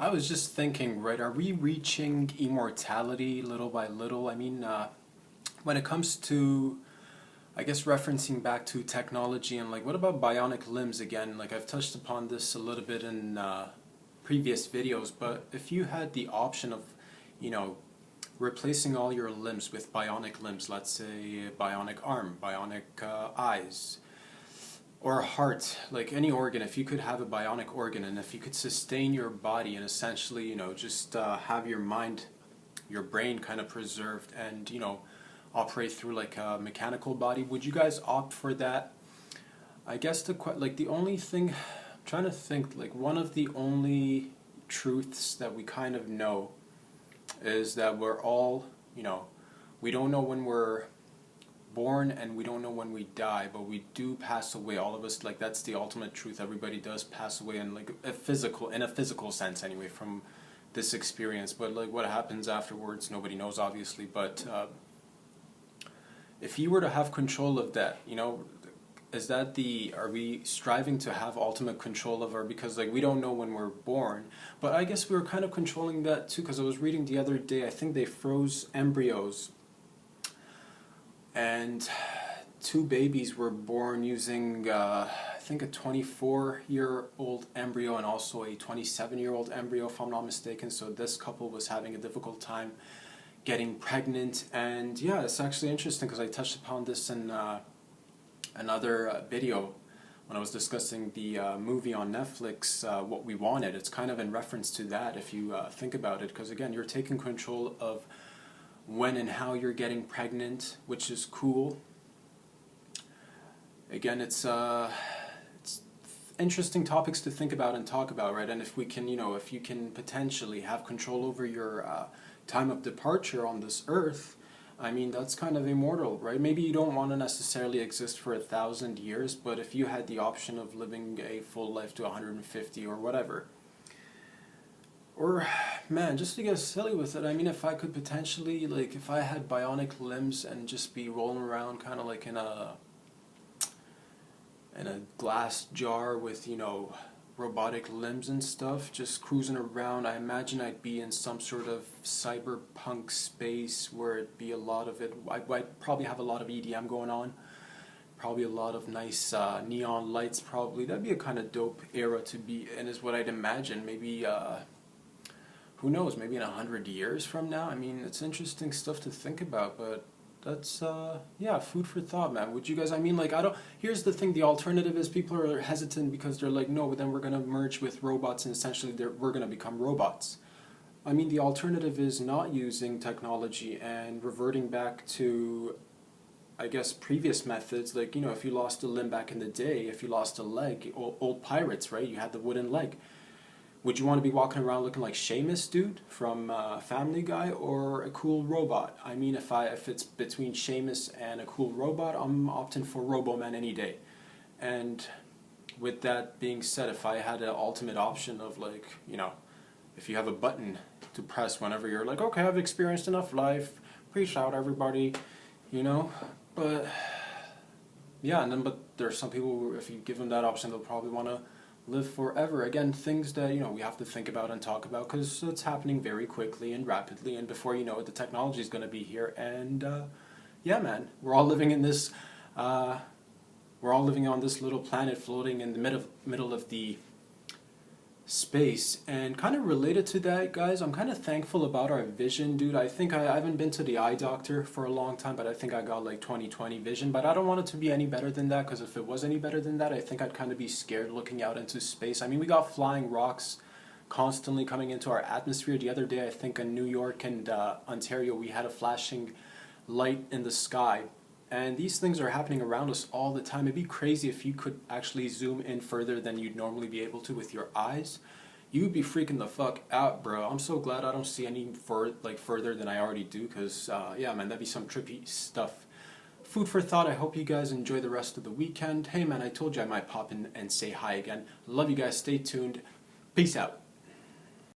I was just thinking, right, are we reaching immortality little by little? When it comes to, I guess, referencing back to technology and like, what about bionic limbs again? Like, I've touched upon this a little bit in previous videos, but if you had the option of, you know, replacing all your limbs with bionic limbs, let's say a bionic arm, bionic eyes, or a heart, like any organ, if you could have a bionic organ and if you could sustain your body and essentially, just have your mind, your brain kind of preserved and, operate through like a mechanical body, would you guys opt for that? I guess the only thing, I'm trying to think, like one of the only truths that we kind of know is that we're all, we don't know when we're born and we don't know when we die, but we do pass away, all of us. Like, that's the ultimate truth. Everybody does pass away in like in a physical sense anyway, from this experience. But like what happens afterwards, nobody knows, obviously. But if you were to have control of that, are we striving to have ultimate control of our, because like we don't know when we're born, but I guess we were kind of controlling that too, because I was reading the other day, I think they froze embryos and two babies were born using, I think, a 24-year-old embryo and also a 27-year-old embryo, if I'm not mistaken. So this couple was having a difficult time getting pregnant. And yeah, it's actually interesting because I touched upon this in another video when I was discussing the movie on Netflix, What We Wanted. It's kind of in reference to that if you think about it, because again, you're taking control of when and how you're getting pregnant, which is cool. Again, it's interesting topics to think about and talk about, right? And if we can, if you can potentially have control over your time of departure on this earth, I mean, that's kind of immortal, right? Maybe you don't want to necessarily exist for 1,000 years, but if you had the option of living a full life to 150 or whatever, or, man, just to get silly with it, I mean, if I could potentially, like, if I had bionic limbs and just be rolling around kind of like in a glass jar with, robotic limbs and stuff, just cruising around, I imagine I'd be in some sort of cyberpunk space where it'd be a lot of it. I'd probably have a lot of EDM going on, probably a lot of nice neon lights, probably. That'd be a kind of dope era to be in, is what I'd imagine. Maybe, who knows, maybe in 100 years from now. I mean, it's interesting stuff to think about, but that's, yeah, food for thought, man. Would you guys, here's the thing, the alternative is people are hesitant because they're like, no, but then we're going to merge with robots and essentially we're going to become robots. I mean, the alternative is not using technology and reverting back to, I guess, previous methods. Like, if you lost a limb back in the day, if you lost a leg, old pirates, right? You had the wooden leg. Would you want to be walking around looking like Seamus, dude, from Family Guy, or a cool robot? I mean, if it's between Seamus and a cool robot, I'm opting for Roboman any day. And with that being said, if I had an ultimate option of like, if you have a button to press whenever you're like, okay, I've experienced enough life, peace out, everybody, but yeah, but there's some people who, if you give them that option, they'll probably want to live forever. Again, things that we have to think about and talk about, because it's happening very quickly and rapidly, and before you know it, the technology is going to be here. And yeah, man, we're all living in this we're all living on this little planet floating in the middle of the space. And kind of related to that, guys, I'm kind of thankful about our vision, dude. I think I haven't been to the eye doctor for a long time, but I think I got like 20/20 vision, but I don't want it to be any better than that, because if it was any better than that, I think I'd kind of be scared looking out into space. I mean, we got flying rocks constantly coming into our atmosphere. The other day, I think in New York and Ontario, we had a flashing light in the sky. And these things are happening around us all the time. It'd be crazy if you could actually zoom in further than you'd normally be able to with your eyes. You'd be freaking the fuck out, bro. I'm so glad I don't see any further than I already do, because, yeah, man, that'd be some trippy stuff. Food for thought. I hope you guys enjoy the rest of the weekend. Hey, man, I told you I might pop in and say hi again. Love you guys. Stay tuned. Peace out.